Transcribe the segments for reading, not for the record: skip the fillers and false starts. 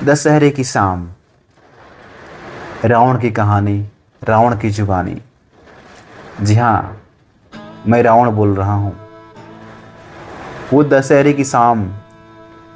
दशहरे की शाम, रावण की कहानी, रावण की जुबानी। जी हाँ, मैं रावण बोल रहा हूँ। वो दशहरे की शाम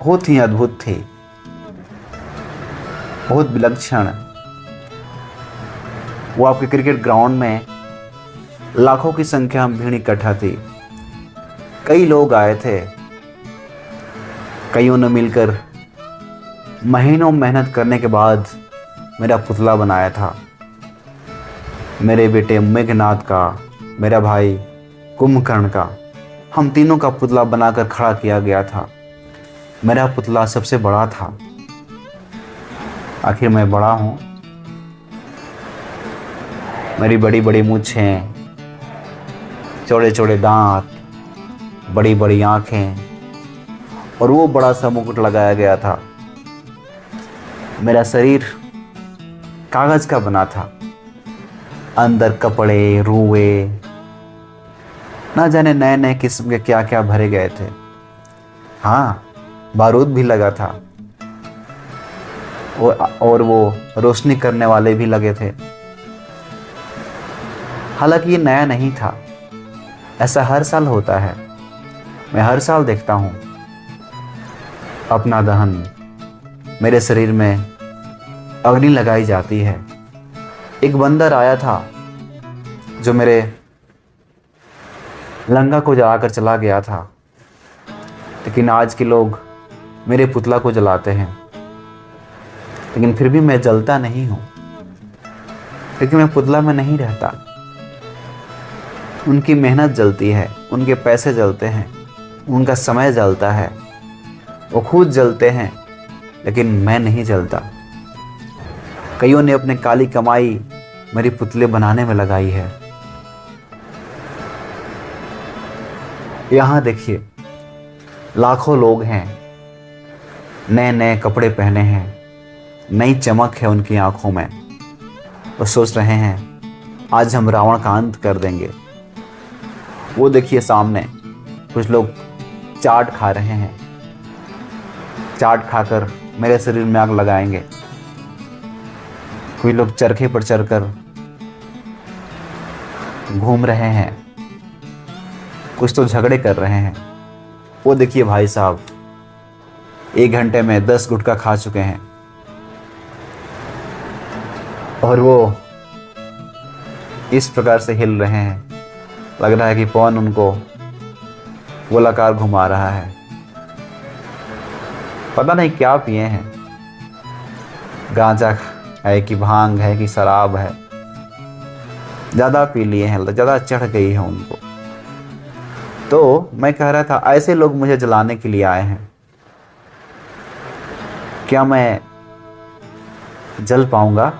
बहुत ही अद्भुत थी, बहुत विलक्षण। वो आपके क्रिकेट ग्राउंड में लाखों की संख्या में भीड़ इकट्ठा थी। कई लोग आए थे, कईयों ने मिलकर महीनों मेहनत करने के बाद मेरा पुतला बनाया था। मेरे बेटे मेघनाद का, मेरा भाई कुंभकर्ण का, हम तीनों का पुतला बनाकर खड़ा किया गया था। मेरा पुतला सबसे बड़ा था। आखिर मैं बड़ा हूँ। मेरी बड़ी बड़ी मूंछें, चौड़े चौड़े दांत, बड़ी बड़ी आंखें और वो बड़ा सा मुकुट लगाया गया था। मेरा शरीर कागज का बना था, अंदर कपड़े, रुए, ना जाने नए नए किस्म के क्या क्या भरे गए थे। हाँ, बारूद भी लगा था और वो रोशनी करने वाले भी लगे थे। हालांकि ये नया नहीं था, ऐसा हर साल होता है। मैं हर साल देखता हूँ अपना दहन, मेरे शरीर में अग्नि लगाई जाती है। एक बंदर आया था जो मेरे लंका को जलाकर चला गया था, लेकिन आज के लोग मेरे पुतला को जलाते हैं। लेकिन फिर भी मैं जलता नहीं हूँ, क्योंकि मैं पुतला में नहीं रहता। उनकी मेहनत जलती है, उनके पैसे जलते हैं, उनका समय जलता है, वो खुद जलते हैं, लेकिन मैं नहीं जलता। कईयों ने अपनी काली कमाई मेरी पुतले बनाने में लगाई है। यहाँ देखिए, लाखों लोग हैं, नए नए कपड़े पहने हैं, नई चमक है उनकी आंखों में। वो सोच रहे हैं आज हम रावण का अंत कर देंगे। वो देखिए सामने कुछ लोग चाट खा रहे हैं। चाट खाकर मेरे शरीर में आग लगाएंगे। कोई लोग चरखे पर चढ़कर घूम रहे हैं, कुछ तो झगड़े कर रहे हैं। वो देखिए भाई साहब 1 घंटे में 10 गुटखा खा चुके हैं और वो इस प्रकार से हिल रहे हैं, लग रहा है कि पवन उनको गोलाकार घुमा रहा है। पता नहीं क्या पिए हैं, गांजा है कि भांग है कि शराब है, ज़्यादा पी लिए हैं, ज़्यादा चढ़ गई है उनको। तो मैं कह रहा था ऐसे लोग मुझे जलाने के लिए आए हैं, क्या मैं जल पाऊंगा?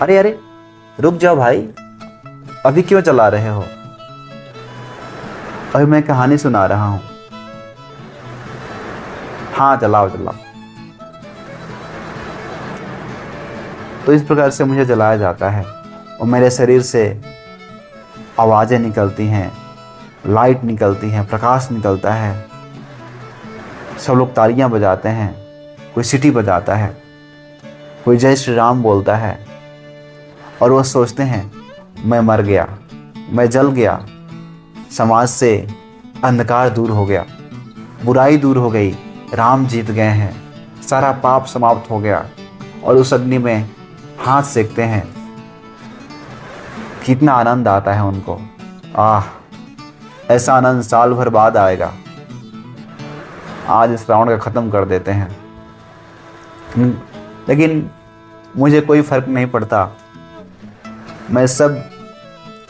अरे अरे रुक जाओ भाई, अभी क्यों चला रहे हो? अभी मैं कहानी सुना रहा हूं। हाँ चलाओ चलाओ। तो इस प्रकार से मुझे जलाया जाता है और मेरे शरीर से आवाज़ें निकलती हैं, लाइट निकलती हैं, प्रकाश निकलता है। सब लोग तालियां बजाते हैं, कोई सीटी बजाता है, कोई जय श्री राम बोलता है और वो सोचते हैं मैं मर गया, मैं जल गया, समाज से अंधकार दूर हो गया, बुराई दूर हो गई, राम जीत गए हैं, सारा पाप समाप्त हो गया। और उस अग्नि में हाथ सेकते हैं। कितना आनंद आता है उनको। ऐसा आनंद साल भर बाद आएगा। आज इस रावण का ख़त्म कर देते हैं। लेकिन मुझे कोई फर्क नहीं पड़ता। मैं सब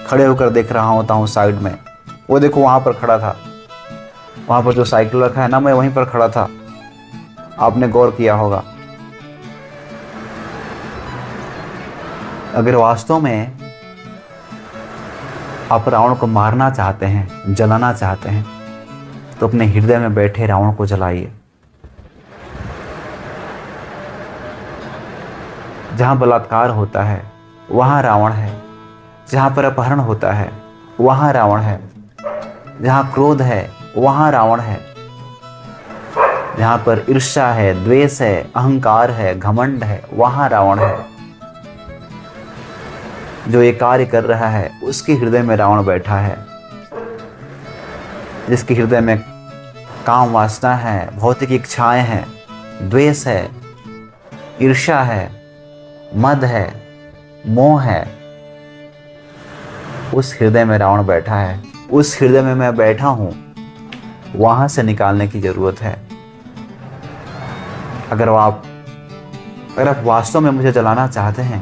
खड़े होकर देख रहा होता हूँ साइड में। वो देखो वहाँ पर खड़ा था, वहाँ पर जो साइकिल रखा है ना, मैं वहीं पर खड़ा था। आपने गौर किया होगा। अगर वास्तव में आप रावण को मारना चाहते हैं, जलाना चाहते हैं, तो अपने हृदय में बैठे रावण को जलाइए। जहाँ बलात्कार होता है वहाँ रावण है, जहाँ पर अपहरण होता है वहाँ रावण है, जहाँ क्रोध है वहाँ रावण है। जहाँ पर ईर्ष्या है, द्वेष है, अहंकार है, घमंड है, वहाँ रावण है। जो ये कार्य कर रहा है उसके हृदय में रावण बैठा है। जिसके हृदय में काम वासना है, भौतिक इच्छाएं हैं, द्वेष है, ईर्ष्या है, मद है, मोह है, उस हृदय में रावण बैठा है। उस हृदय में मैं बैठा हूं, वहां से निकालने की जरूरत है। अगर आप वास्तव में मुझे जलाना चाहते हैं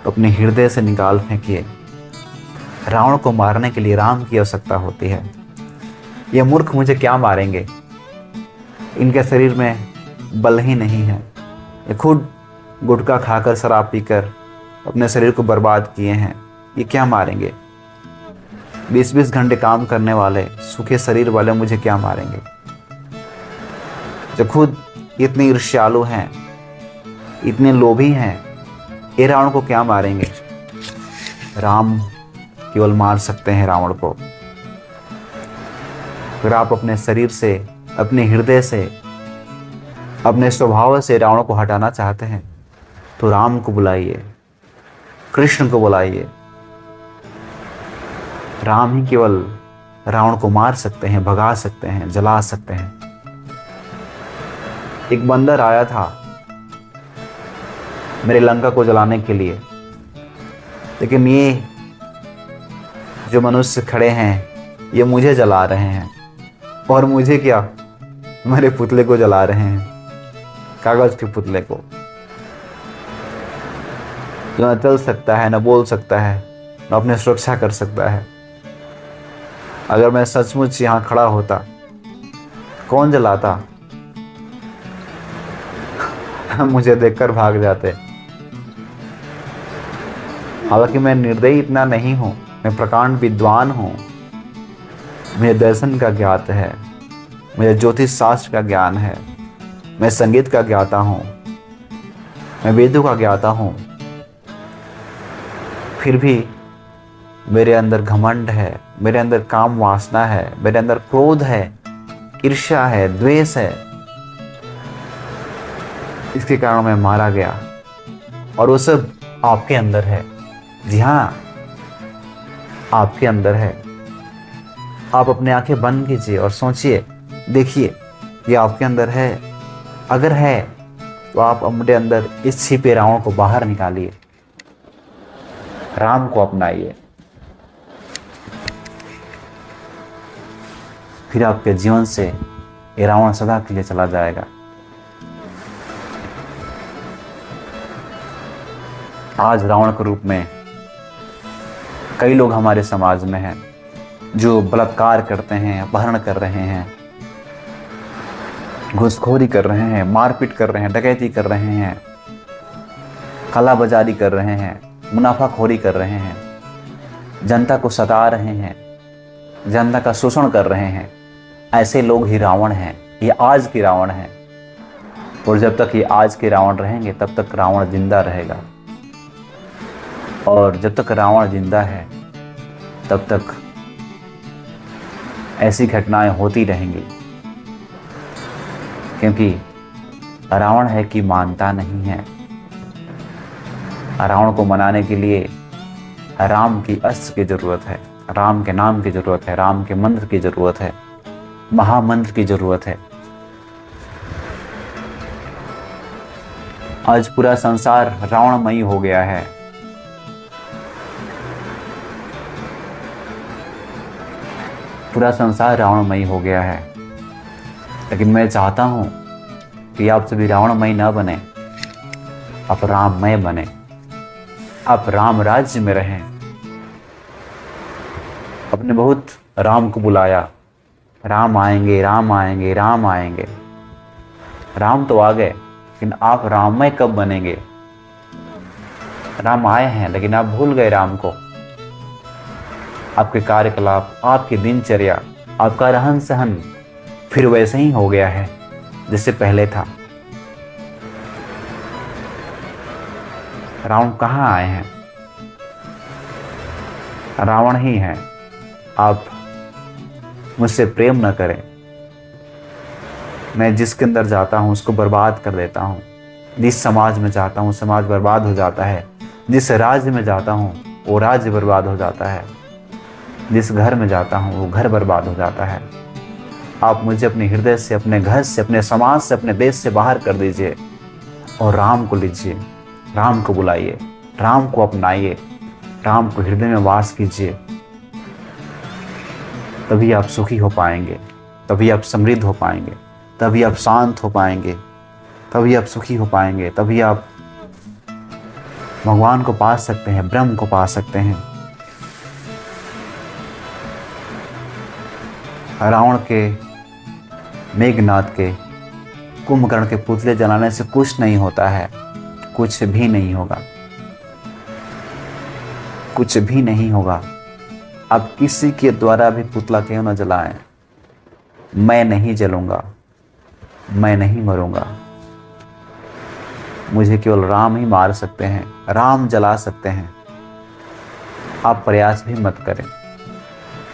तो अपने हृदय से निकाल फेंकिए। रावण को मारने के लिए राम की आवश्यकता होती है। ये मूर्ख मुझे क्या मारेंगे, इनके शरीर में बल ही नहीं है। ये खुद गुटखा खाकर, शराब पीकर अपने शरीर को बर्बाद किए हैं, ये क्या मारेंगे। 20-20 घंटे काम करने वाले सूखे शरीर वाले मुझे क्या मारेंगे। जो खुद इतने ईर्ष्यालु हैं, इतने लोभी हैं, ये रावण को क्या मारेंगे। राम केवल मार सकते हैं रावण को। अगर आप अपने शरीर से, अपने हृदय से, अपने स्वभाव से रावण को हटाना चाहते हैं तो राम को बुलाइए, कृष्ण को बुलाइए। राम ही केवल रावण को मार सकते हैं, भगा सकते हैं, जला सकते हैं। एक बंदर आया था मेरे लंका को जलाने के लिए, लेकिन ये जो मनुष्य खड़े हैं ये मुझे जला रहे हैं। और मुझे क्या, मेरे पुतले को जला रहे हैं, कागज के पुतले को, जो न चल सकता है, न बोल सकता है, न अपनी सुरक्षा कर सकता है। अगर मैं सचमुच यहाँ खड़ा होता, कौन जलाता। मुझे देखकर भाग जाते। हालांकि मैं निर्दयी इतना नहीं हूं, मैं प्रकांड विद्वान हूं। मुझे दर्शन का ज्ञात है, मुझे ज्योतिष शास्त्र का ज्ञान है, मैं संगीत का ज्ञाता हूं, मैं वेदों का ज्ञाता हूं। फिर भी मेरे अंदर घमंड है, मेरे अंदर काम वासना है, मेरे अंदर क्रोध है, ईर्ष्या है, द्वेष है। इसके कारण मैं मारा गया। और वो सब आपके अंदर है। जी हाँ, आपके अंदर है। आप अपने आंखें बंद कीजिए और सोचिए, देखिए ये आपके अंदर है। अगर है तो आप अपने अंदर इस छिपे रावण को बाहर निकालिए, राम को अपनाइए। फिर आपके जीवन से ये रावण सदा के लिए चला जाएगा। आज रावण के रूप में कई लोग हमारे समाज में हैं जो बलात्कार करते हैं, अपहरण कर रहे हैं, घूसखोरी कर रहे हैं, मारपीट कर रहे हैं, डकैती कर रहे हैं, कालाबाजारी कर रहे हैं, मुनाफाखोरी कर रहे हैं, जनता को सता रहे हैं, जनता का शोषण कर रहे हैं। ऐसे लोग ही रावण हैं। ये आज के रावण हैं। और जब तक ये आज के रावण रहेंगे तब तक रावण जिंदा रहेगा। और जब तक रावण जिंदा है तब तक ऐसी घटनाएं होती रहेंगी, क्योंकि रावण है कि मानता नहीं है। रावण को मनाने के लिए राम की अस्त्र की जरूरत है, राम के नाम की जरूरत है, राम के मंत्र की जरूरत है, महामंत्र की जरूरत है। आज पूरा संसार रावणमयी हो गया है। पूरा संसार रावणमयी हो गया है। लेकिन मैं चाहता हूं कि आप सभी रावणमयी न बने, आप राममय बने, आप राम राज्य में रहें। आपने बहुत राम को बुलाया, राम आएंगे, राम आएंगे, राम आएंगे। राम तो आ गए, लेकिन आप राममय कब बनेंगे। राम आए हैं लेकिन आप भूल गए राम को। आपके कार्यकलाप, आपकी दिनचर्या, आपका रहन सहन फिर वैसे ही हो गया है जैसे पहले था। रावण कहाँ आए हैं, रावण ही हैं। आप मुझसे प्रेम न करें, मैं जिसके अंदर जाता हूँ उसको बर्बाद कर देता हूँ। जिस समाज में जाता हूँ समाज बर्बाद हो जाता है। जिस राज्य में जाता हूँ वो राज्य बर्बाद हो जाता है। जिस घर में जाता हूँ वो घर बर्बाद हो जाता है। आप मुझे अपने हृदय से, अपने घर से, अपने समाज से, अपने देश से बाहर कर दीजिए और राम को लीजिए, राम को बुलाइए, राम को अपनाइए, राम को हृदय में वास कीजिए। तभी आप सुखी हो पाएंगे, तभी आप समृद्ध हो पाएंगे, तभी आप शांत हो पाएंगे, तभी आप सुखी हो पाएंगे, तभी आप भगवान को पा सकते हैं, ब्रह्म को पा सकते हैं। रावण के, मेघनाथ के, कुंभकर्ण के पुतले जलाने से कुछ नहीं होता है, कुछ भी नहीं होगा, कुछ भी नहीं होगा। आप किसी के द्वारा भी पुतला क्यों न जलाएं, मैं नहीं जलूंगा, मैं नहीं मरूंगा। मुझे केवल राम ही मार सकते हैं, राम जला सकते हैं। आप प्रयास भी मत करें,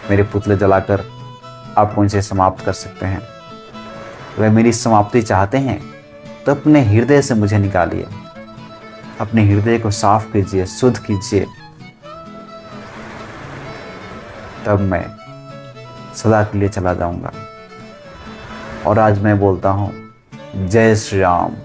मेरे पुतले जलाकर आप मुझे समाप्त कर सकते हैं। अगर मेरी समाप्ति चाहते हैं तो अपने हृदय से मुझे निकालिए, अपने हृदय को साफ कीजिए, शुद्ध कीजिए, तब मैं सदा के लिए चला जाऊंगा। और आज मैं बोलता हूं, जय श्री राम।